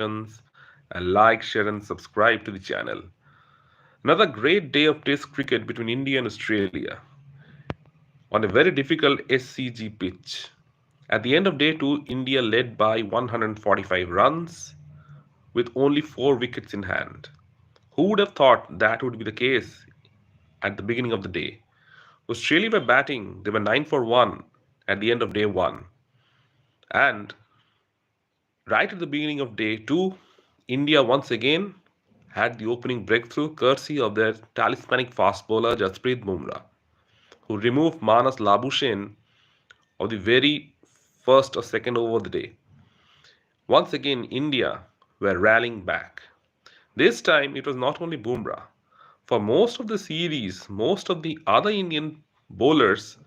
and like, share, and subscribe to the channel. Another great day of Test cricket between India and Australia on a very difficult SCG pitch. At the end of day 2, India led by 145 runs with only 4 wickets in hand. Who would have thought that would be the case at the beginning of the day? Australia were batting, they were 9 for 1 at the end of day 1. And right at the beginning of day 2, India once again had the opening breakthrough courtesy of their talismanic fast bowler Jasprit Bumrah, who removed Manas Labuschagne of the very first or second over of the day. Once again, India were rallying back. This time, it was not only Bumrah. For most of the series, most of the other Indian bowlers,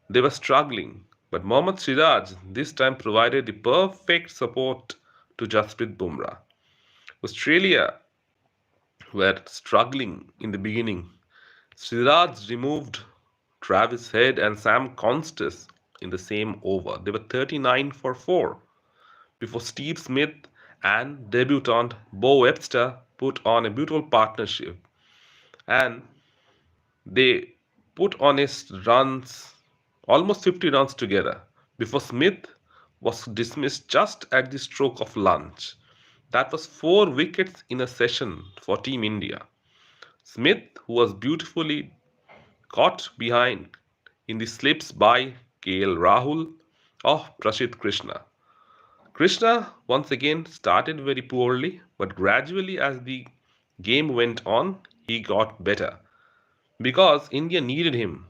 they were struggling. But Mohammad Siraj this time provided the perfect support to Jasprit Bumrah. Australia were struggling in the beginning. Siraj removed Travis Head and Sam Constance in the same over. They were 39 for 4 before Steve Smith and debutant Bo Webster put on a beautiful partnership, and they put on his runs almost 50 runs together before Smith was dismissed just at the stroke of lunch. That was 4 wickets in a session for Team India. Smith, who was beautifully caught behind in the slips by KL Rahul of Prashid Krishna. Krishna once again started very poorly, but gradually as the game went on, he got better because India needed him.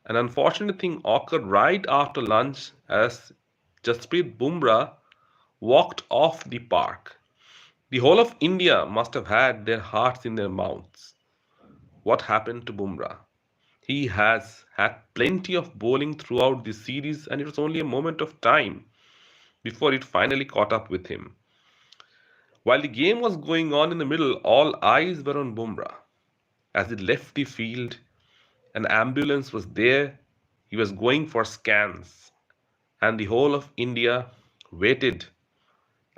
An unfortunate thing occurred right after lunch as Jasprit Bumrah walked off the park. The whole of India must have had their hearts in their mouths. What happened to Bumrah? He has had plenty of bowling throughout this series, and it was only a moment of time before it finally caught up with him. While the game was going on in the middle, all eyes were on Bumrah. As he left the field, an ambulance was there. He was going for scans, and the whole of India waited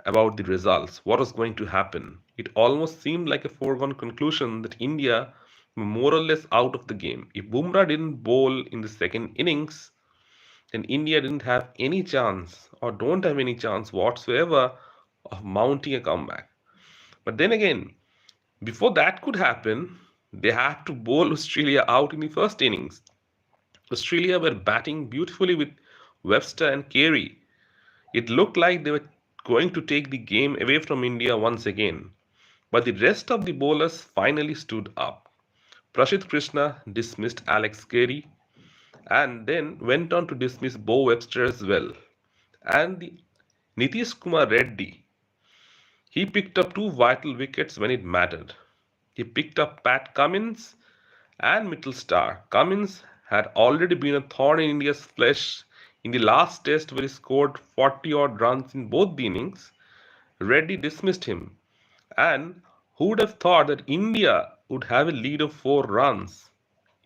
about the results. What was going to happen? It almost seemed like a foregone conclusion that India were more or less out of the game. If Bumrah didn't bowl in the second innings, then India didn't have any chance or don't have any chance whatsoever of mounting a comeback. But then again, before that could happen, they had to bowl Australia out in the first innings. Australia were batting beautifully with Webster and Carey. It looked like they were going to take the game away from India once again. But the rest of the bowlers finally stood up. Prashid Krishna dismissed Alex Carey and then went on to dismiss Bo Webster as well. And the Nitish Kumar Reddy, he picked up 2 vital wickets when it mattered. He picked up Pat Cummins and Mitchell Starc. Cummins had already been a thorn in India's flesh in the last test where he scored 40 odd runs in both the innings. Reddy dismissed him. And who would have thought that India would have a lead of 4 runs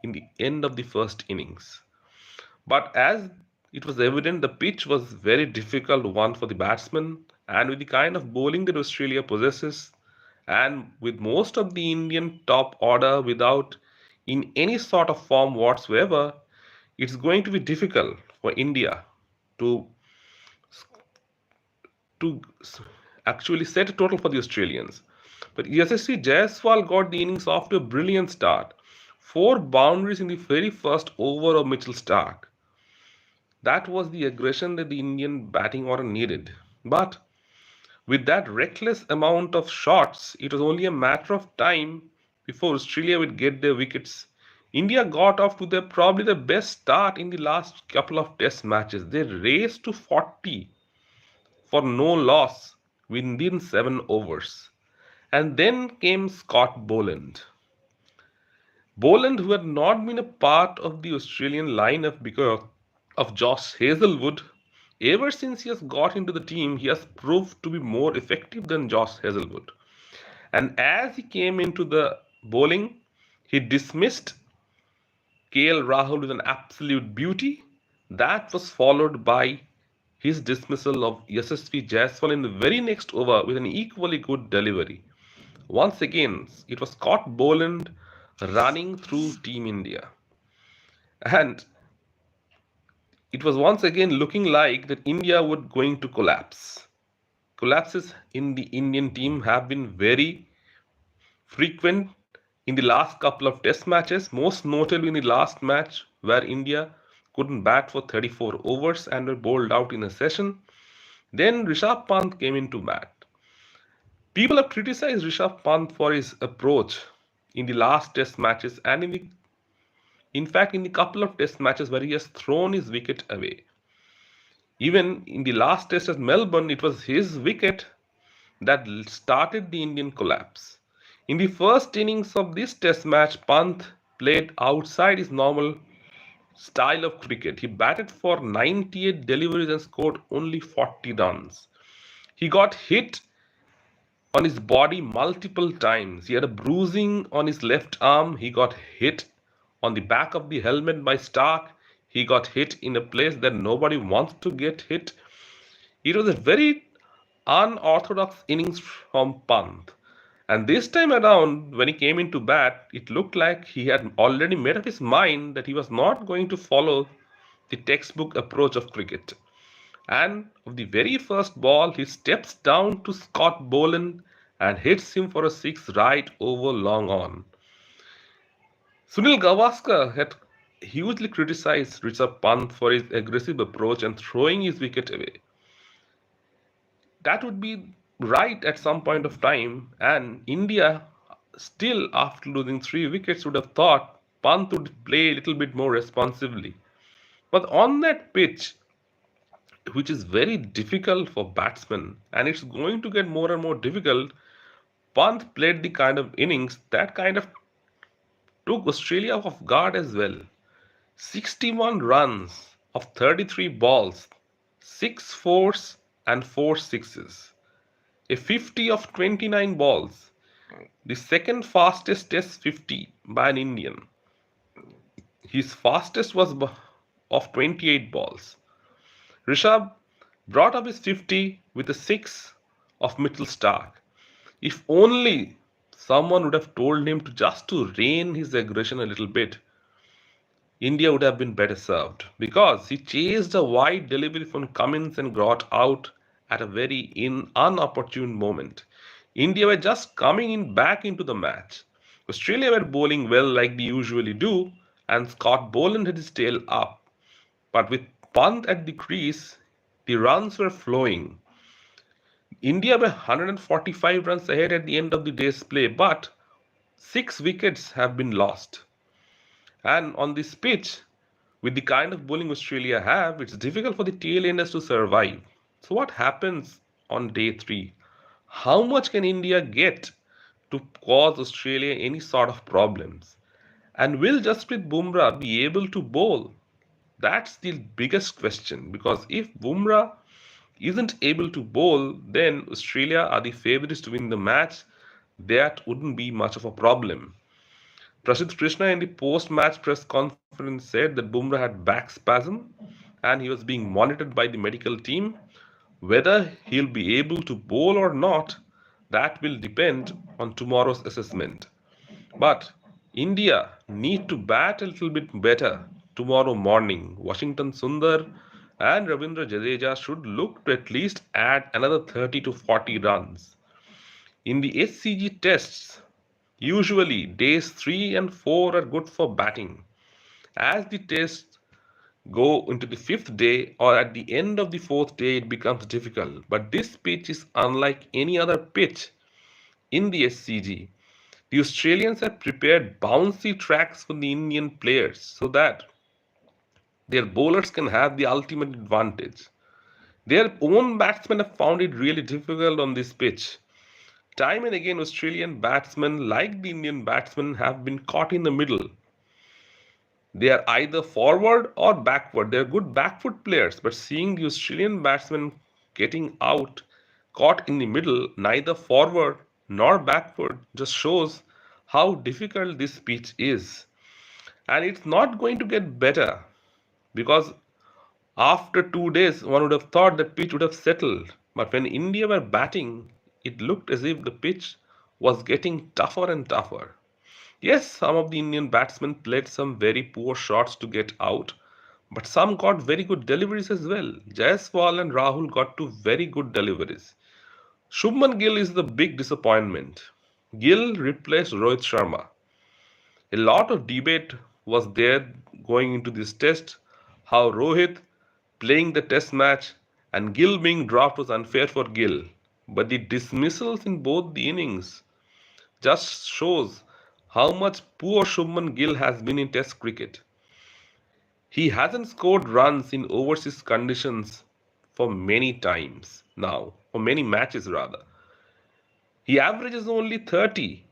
in the end of the first innings? But as it was evident, the pitch was very difficult one for the batsmen, and with the kind of bowling that Australia possesses, and with most of the Indian top order without in any sort of form whatsoever, it's going to be difficult for India to to actually set a total for the Australians. But Yashasvi Jaiswal got the innings off to a brilliant start. 4 boundaries in the very first over of Mitchell Starc. That was the aggression that the Indian batting order needed. But with that reckless amount of shots, it was only a matter of time before Australia would get their wickets. India got off to probably the best start in the last couple of test matches. They raced to 40 for no loss within 7 overs. And then came Scott Boland. Boland, who had not been a part of the Australian lineup because of Josh Hazlewood, ever since he has got into the team, he has proved to be more effective than Josh Hazlewood. And as he came into the bowling, he dismissed KL Rahul with an absolute beauty. That was followed by his dismissal of Yashasvi Jaiswal in the very next over with an equally good delivery. Once again, it was Scott Boland running through Team India. And it was once again looking like that India would going to collapse. Collapses in the Indian team have been very frequent in the last couple of test matches, most notably in the last match where India couldn't bat for 34 overs and were bowled out in a session. Then Rishabh Pant came into bat. People have criticized Rishabh Pant for his approach in the last test matches and in fact in the couple of test matches where he has thrown his wicket away. Even in the last test at Melbourne, it was his wicket that started the Indian collapse. In the first innings of this test match, Pant played outside his normal style of cricket. He batted for 98 deliveries and scored only 40 runs. He got hit on his body multiple times. He had a bruising on his left arm. He got hit on the back of the helmet by Stark. He got hit in a place that nobody wants to get hit. It was a very unorthodox innings from Pant. And this time around, when he came into bat, it looked like he had already made up his mind that he was not going to follow the textbook approach of cricket. And of the very first ball, he steps down to Scott Boland and hits him for a six right over long on. Sunil Gavaskar had hugely criticized Rishabh Pant for his aggressive approach and throwing his wicket away. That would be right at some point of time, and India, still after losing three wickets, would have thought Pant would play a little bit more responsibly. But on that pitch, which is very difficult for batsmen, and it's going to get more and more difficult, Pant played the kind of innings that kind of took Australia off guard as well. 61 runs of 33 balls, 6 fours and 4 sixes. A 50 of 29 balls, the second fastest test 50 by an Indian. His fastest was of 28 balls. Rishabh brought up his 50 with a 6 of Mitchell Stark. If only someone would have told him to just to rein his aggression a little bit, India would have been better served because he chased a wide delivery from Cummins and got out at a very unopportune moment. India were just coming in back into the match. Australia were bowling well like they usually do, and Scott Boland had his tail up. But with Pant at the crease, the runs were flowing. India were 145 runs ahead at the end of the day's play, but 6 wickets have been lost. And on this pitch, with the kind of bowling Australia have, it's difficult for the tail enders to survive. So what happens on day 3? How much can India get to cause Australia any sort of problems? And will Jasprit Bumrah be able to bowl? That's the biggest question because if Bumrah isn't able to bowl, then Australia are the favourites to win the match. That wouldn't be much of a problem. Prasidh Krishna in the post-match press conference said that Bumrah had back spasm and he was being monitored by the medical team. Whether he'll be able to bowl or not, that will depend on tomorrow's assessment. But India need to bat a little bit better tomorrow morning. Washington Sundar and Ravindra Jadeja should look to at least add another 30 to 40 runs. In the SCG tests, usually days 3 and 4 are good for batting. As the tests go into the fifth day or at the end of the fourth day, it becomes difficult. But this pitch is unlike any other pitch in the SCG. The Australians have prepared bouncy tracks for the Indian players so that their bowlers can have the ultimate advantage. Their own batsmen have found it really difficult on this pitch. Time and again, Australian batsmen, like the Indian batsmen, have been caught in the middle. They are either forward or backward. They are good backfoot players, but seeing the Australian batsmen getting out, caught in the middle, neither forward nor backward, just shows how difficult this pitch is. And it's not going to get better because After 2 days, one would have thought that pitch would have settled, but when India were batting, it looked as if the pitch was getting tougher and tougher. Yes, some of the Indian batsmen played some very poor shots to get out, but some got very good deliveries as well. Jaiswal and Rahul got two very good deliveries. Shubman Gill is the big disappointment. Gill replaced Rohit Sharma. A lot of debate was there going into this test how Rohit playing the test match and Gill being dropped was unfair for Gill. But the dismissals in both the innings just shows how much poor Shubman Gill has been in test cricket. He hasn't scored runs in overseas conditions for many times now, for many matches rather. He averages only 30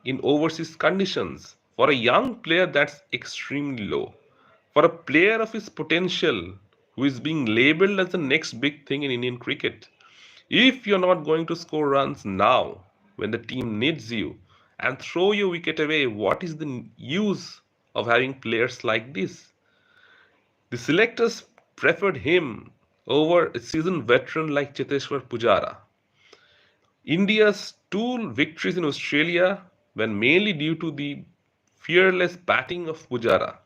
in overseas conditions. For a young player, that's extremely low. For a player of his potential, who is being labeled as the next big thing in Indian cricket, if you're not going to score runs now, when the team needs you, and throw your wicket away, what is the use of having players like this? The selectors preferred him over a seasoned veteran like Cheteshwar Pujara. India's two victories in Australia were mainly due to the fearless batting of Pujara.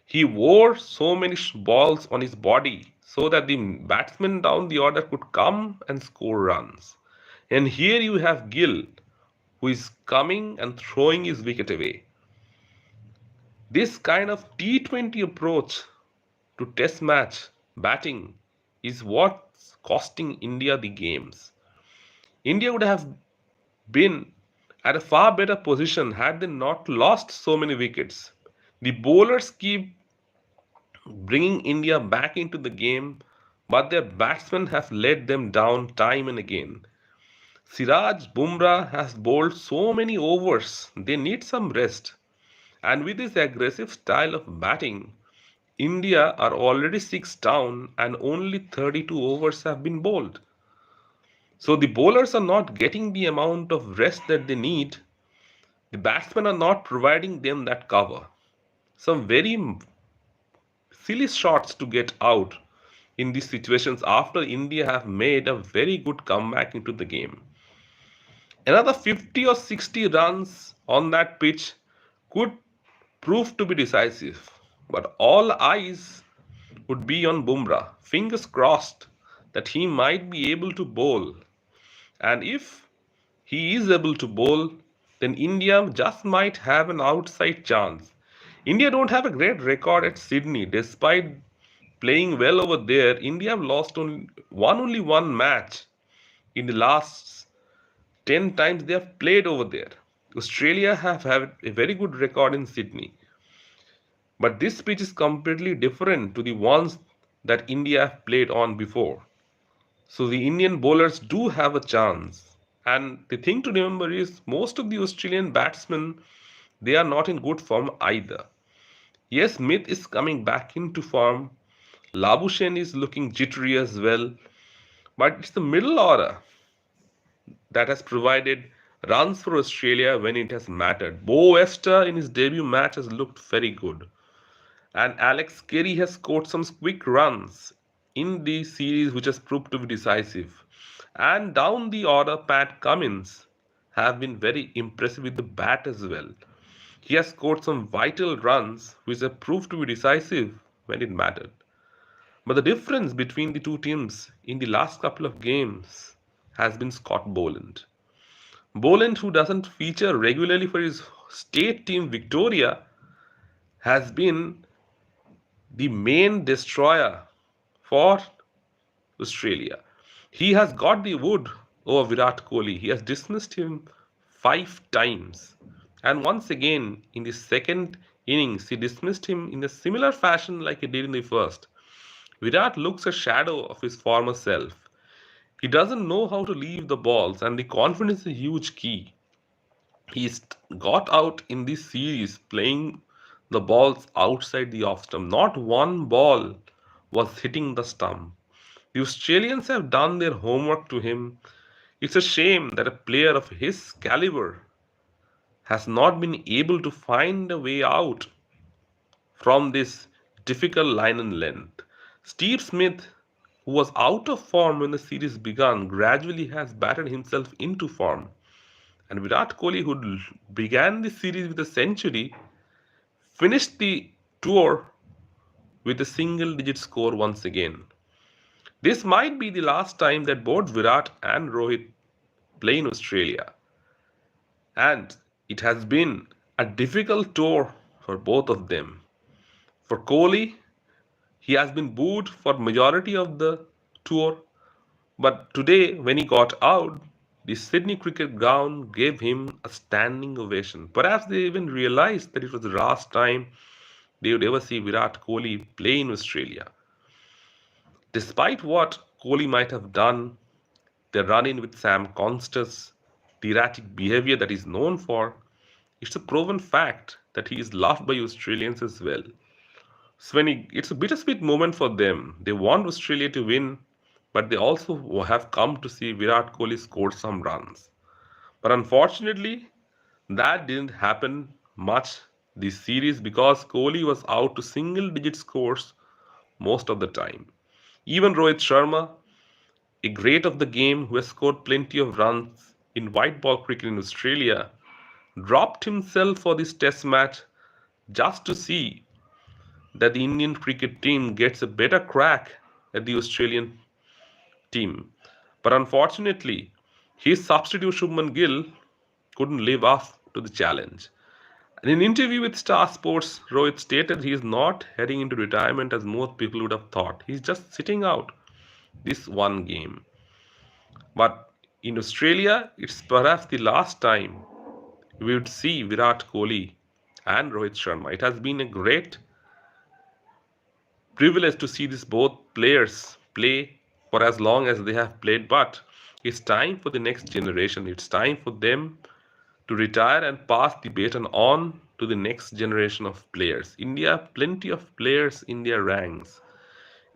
He wore so many balls on his body so that the batsmen down the order could come and score runs. And here you have Gill, who is coming and throwing his wicket away. This kind of T20 approach to test match batting is what's costing India the games. India would have been at a far better position had they not lost so many wickets. The bowlers keep bringing India back into the game, but their batsmen have let them down time and again. Siraj Bumrah has bowled so many overs, they need some rest. And with this aggressive style of batting, India are already 6 down and only 32 overs have been bowled. So the bowlers are not getting the amount of rest that they need. The batsmen are not providing them that cover. Some very silly shots to get out in these situations after India have made a very good comeback into the game. Another 50 or 60 runs on that pitch could prove to be decisive, but all eyes would be on Bumrah. Fingers crossed that he might be able to bowl. And if he is able to bowl, then India just might have an outside chance. India don't have a great record at Sydney. Despite playing well over there, India have lost only one match in the last 10 times they have played over there. Australia have had a very good record in Sydney. But this pitch is completely different to the ones that India have played on before. So the Indian bowlers do have a chance. And the thing to remember is most of the Australian batsmen they are not in good form either. Yes, Smith is coming back into form. Labuschagne is looking jittery as well. But it's the middle order that has provided runs for Australia when it has mattered. Bo Wester in his debut match has looked very good. And Alex Carey has scored some quick runs in the series which has proved to be decisive. And down the order, Pat Cummins have been very impressive with the bat as well. He has scored some vital runs which have proved to be decisive when it mattered. But the difference between the two teams in the last couple of games has been Scott Boland. Boland, who doesn't feature regularly for his state team Victoria, has been the main destroyer for Australia. He has got the wood over Virat Kohli. He has dismissed him 5 times. And once again, in the second innings, he dismissed him in a similar fashion like he did in the first. Virat looks a shadow of his former self. He doesn't know how to leave the balls, and the confidence is a huge key. He's got out in this series playing the balls outside the off stump. Not one ball was hitting the stump. The Australians have done their homework to him. It's a shame that a player of his caliber has not been able to find a way out from this difficult line and length. Steve Smith, who was out of form when the series began, gradually has battered himself into form. And Virat Kohli, who began the series with a century, finished the tour with a single digit score once again. This might be the last time that both Virat and Rohit play in Australia. And it has been a difficult tour for both of them. For Kohli, he has been booed for majority of the tour, but today when he got out, the Sydney cricket ground gave him a standing ovation. Perhaps they even realized that it was the last time they would ever see Virat Kohli play in Australia. Despite what Kohli might have done, the run in with Sam Constance, the erratic behavior that he's known for, it's a proven fact that he is loved by Australians as well. Svenny, it's a bittersweet moment for them. They want Australia to win, but they also have come to see Virat Kohli score some runs. But unfortunately, that didn't happen much this series because Kohli was out to single digit scores most of the time. Even Rohit Sharma, a great of the game who has scored plenty of runs in white ball cricket in Australia, dropped himself for this test match just to see that the Indian cricket team gets a better crack at the Australian team. But unfortunately, his substitute Shubman Gill couldn't live up to the challenge. In an interview with Star Sports, Rohit stated he is not heading into retirement as most people would have thought. He's just sitting out this one game. But in Australia, it's perhaps the last time we would see Virat Kohli and Rohit Sharma. It has been a great privilege to see these both players play for as long as they have played, but it's time for the next generation. It's time for them to retire and pass the baton on to the next generation of players. India, plenty of players in their ranks.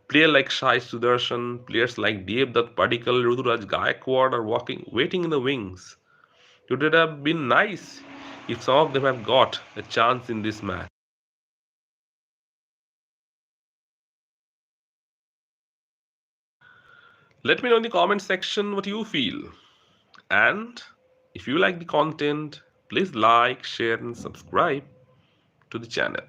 Players like Shai Sudarshan, players like Devdutt Padikkal, Ruturaj Gaikwad are waiting in the wings. It would have been nice if some of them have got a chance in this match. Let me know in the comment section what you feel. And if you like the content, please like, share, and subscribe to the channel.